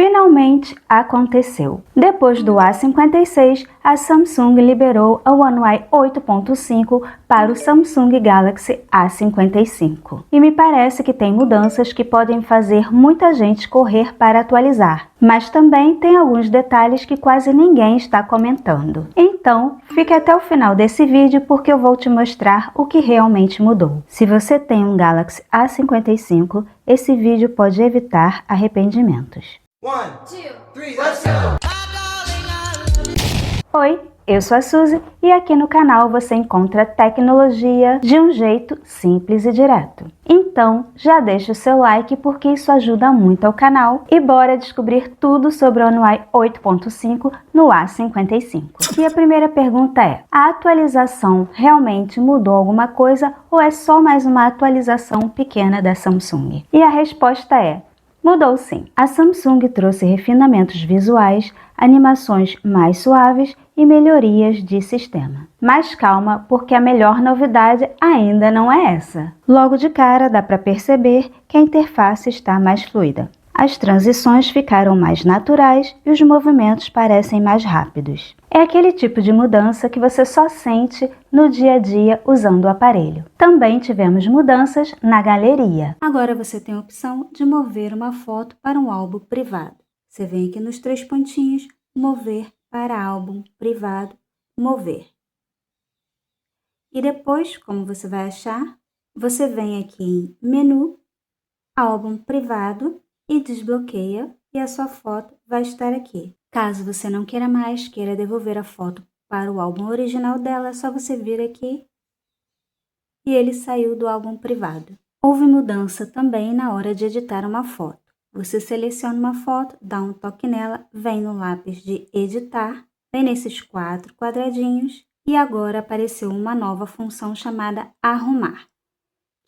Finalmente aconteceu! Depois do A56, a Samsung liberou a One UI 8.5 para o Samsung Galaxy A55. E me parece que tem mudanças que podem fazer muita gente correr para atualizar, mas também tem alguns detalhes que quase ninguém está comentando. Então, fique até o final desse vídeo porque eu vou te mostrar o que realmente mudou. Se você tem um Galaxy A55, esse vídeo pode evitar arrependimentos. 1, 2, 3, let's go! Oi, eu sou a Suzy e aqui no canal você encontra tecnologia de um jeito simples e direto. Então, já deixa o seu like porque isso ajuda muito ao canal e bora descobrir tudo sobre o One UI 8.5 no A55. E a primeira pergunta é: a atualização realmente mudou alguma coisa ou é só mais uma atualização pequena da Samsung? E a resposta é: mudou sim. A Samsung trouxe refinamentos visuais, animações mais suaves e melhorias de sistema. Mas calma, porque a melhor novidade ainda não é essa. Logo de cara dá para perceber que a interface está mais fluida. As transições ficaram mais naturais e os movimentos parecem mais rápidos. É aquele tipo de mudança que você só sente no dia a dia usando o aparelho. Também tivemos mudanças na galeria. Agora você tem a opção de mover uma foto para um álbum privado. Você vem aqui nos três pontinhos, mover para álbum privado, mover. E depois, como você vai achar, você vem aqui em menu, álbum privado e desbloqueia e a sua foto vai estar aqui. Caso você não queira mais, queira devolver a foto para o álbum original dela, é só você vir aqui e ele saiu do álbum privado. Houve mudança também na hora de editar uma foto. Você seleciona uma foto, dá um toque nela, vem no lápis de editar, vem nesses 4 quadradinhos e agora apareceu uma nova função chamada arrumar,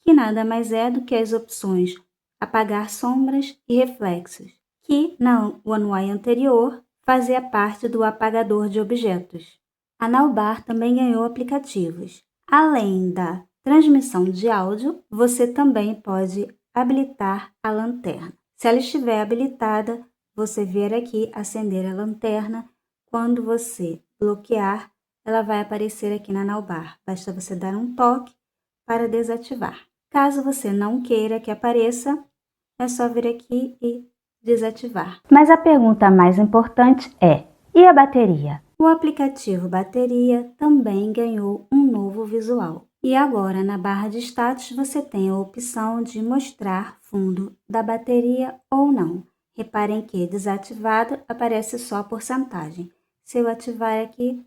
que nada mais é do que as opções apagar sombras e reflexos, que na One UI anterior fazia parte do apagador de objetos. A Navbar também ganhou aplicativos. Além da transmissão de áudio, você também pode habilitar a lanterna. Se ela estiver habilitada, você vier aqui acender a lanterna. Quando você bloquear, ela vai aparecer aqui na Navbar. Basta você dar um toque para desativar. Caso você não queira que apareça, é só vir aqui e desativar. Mas a pergunta mais importante é: e a bateria? O aplicativo Bateria também ganhou um novo visual. E agora, na barra de status, você tem a opção de mostrar fundo da bateria ou não. Reparem que desativado aparece só a porcentagem. Se eu ativar aqui,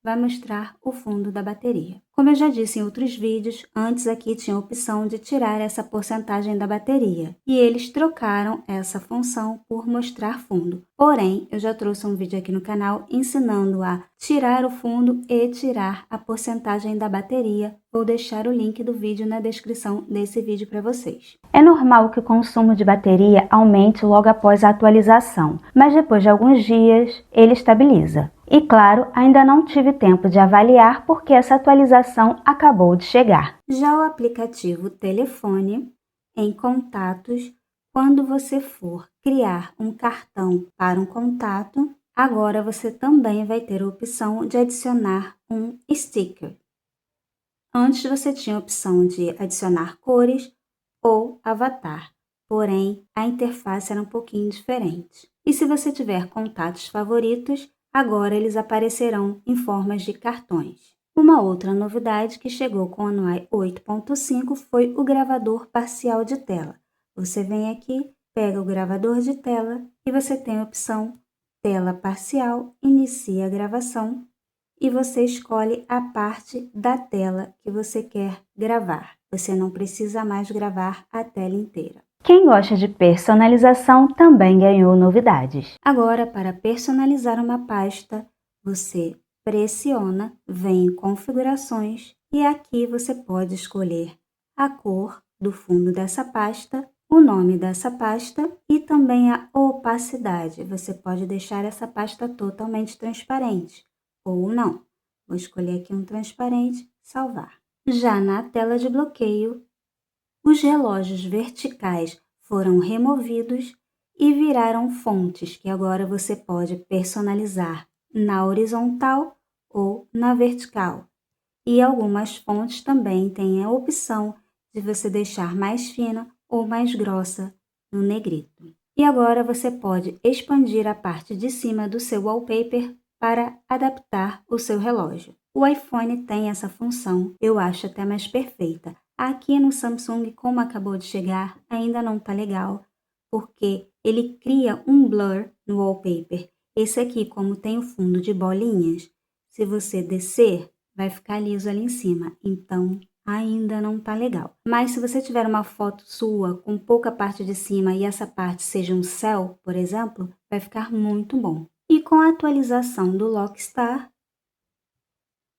vai mostrar o fundo da bateria. Como eu já disse em outros vídeos, antes aqui tinha a opção de tirar essa porcentagem da bateria. E eles trocaram essa função por mostrar fundo. Porém, eu já trouxe um vídeo aqui no canal ensinando a tirar o fundo e tirar a porcentagem da bateria. Vou deixar o link do vídeo na descrição desse vídeo para vocês. É normal que o consumo de bateria aumente logo após a atualização, mas depois de alguns dias ele estabiliza. E claro, ainda não tive tempo de avaliar porque essa atualização acabou de chegar. Já o aplicativo Telefone, em contatos, quando você for criar um cartão para um contato, agora você também vai ter a opção de adicionar um sticker. Antes você tinha a opção de adicionar cores ou avatar, porém a interface era um pouquinho diferente. E se você tiver contatos favoritos, agora eles aparecerão em formas de cartões. Uma outra novidade que chegou com o One UI 8.5 foi o gravador parcial de tela. Você vem aqui, pega o gravador de tela e você tem a opção tela parcial, inicia a gravação e você escolhe a parte da tela que você quer gravar. Você não precisa mais gravar a tela inteira. Quem gosta de personalização também ganhou novidades. Agora, para personalizar uma pasta, você pressiona, vem em configurações e aqui você pode escolher a cor do fundo dessa pasta, o nome dessa pasta e também a opacidade. Você pode deixar essa pasta totalmente transparente ou não. Vou escolher aqui um transparente, salvar. Já na tela de bloqueio, os relógios verticais foram removidos e viraram fontes que agora você pode personalizar na horizontal ou na vertical. E algumas fontes também têm a opção de você deixar mais fina ou mais grossa no negrito. E agora você pode expandir a parte de cima do seu wallpaper para adaptar o seu relógio. O iPhone tem essa função, eu acho até mais perfeita. Aqui no Samsung, como acabou de chegar, ainda não tá legal, porque ele cria um blur no wallpaper. Esse aqui, como tem o fundo de bolinhas, se você descer, vai ficar liso ali em cima, então ainda não tá legal. Mas se você tiver uma foto sua com pouca parte de cima e essa parte seja um céu, por exemplo, vai ficar muito bom. E com a atualização do Lockstar,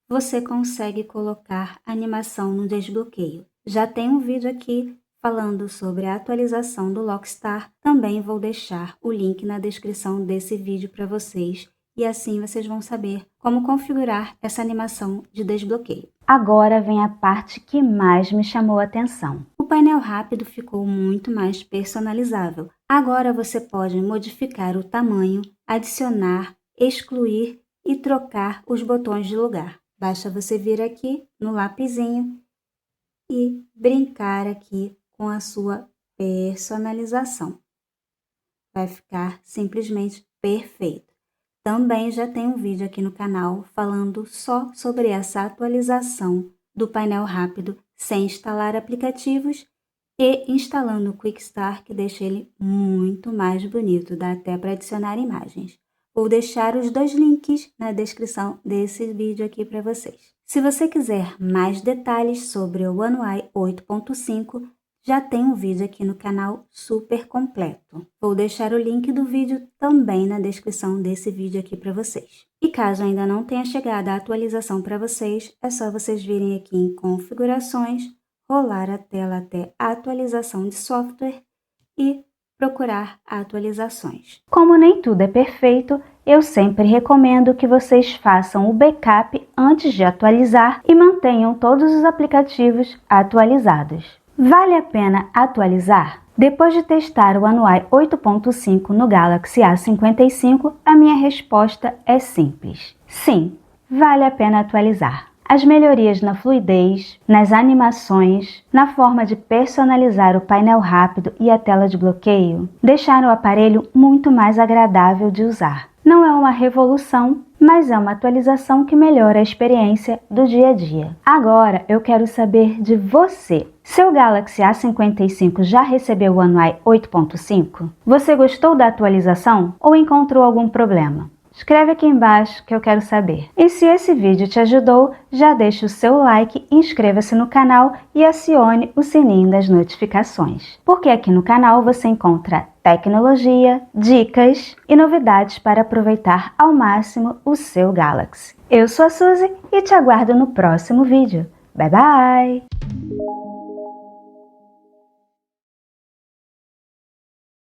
você consegue colocar animação no desbloqueio. Já tem um vídeo aqui falando sobre a atualização do Lockstar. Também vou deixar o link na descrição desse vídeo para vocês. E assim vocês vão saber como configurar essa animação de desbloqueio. Agora vem a parte que mais me chamou a atenção. O painel rápido ficou muito mais personalizável. Agora você pode modificar o tamanho, adicionar, excluir e trocar os botões de lugar. Basta você vir aqui no lapisinho e brincar aqui com a sua personalização. Vai ficar simplesmente perfeito. Também já tem um vídeo aqui no canal falando só sobre essa atualização do painel rápido sem instalar aplicativos e instalando o QuickStart, que deixa ele muito mais bonito, dá até para adicionar imagens. Vou deixar os dois links na descrição desse vídeo aqui para vocês. Se você quiser mais detalhes sobre o One UI 8.5, já tem um vídeo aqui no canal super completo. Vou deixar o link do vídeo também na descrição desse vídeo aqui para vocês. E caso ainda não tenha chegado a atualização para vocês, é só vocês virem aqui em configurações, rolar a tela até a atualização de software e procurar atualizações. Como nem tudo é perfeito, eu sempre recomendo que vocês façam o backup antes de atualizar e mantenham todos os aplicativos atualizados. Vale a pena atualizar? Depois de testar o One UI 8.5 no Galaxy A55, a minha resposta é simples. Sim, vale a pena atualizar. As melhorias na fluidez, nas animações, na forma de personalizar o painel rápido e a tela de bloqueio deixaram o aparelho muito mais agradável de usar. Não é uma revolução, mas é uma atualização que melhora a experiência do dia a dia. Agora eu quero saber de você. Seu Galaxy A55 já recebeu o One UI 8.5? Você gostou da atualização ou encontrou algum problema? Escreve aqui embaixo que eu quero saber. E se esse vídeo te ajudou, já deixa o seu like, inscreva-se no canal e acione o sininho das notificações. Porque aqui no canal você encontra tecnologia, dicas e novidades para aproveitar ao máximo o seu Galaxy. Eu sou a Suzy e te aguardo no próximo vídeo. Bye bye!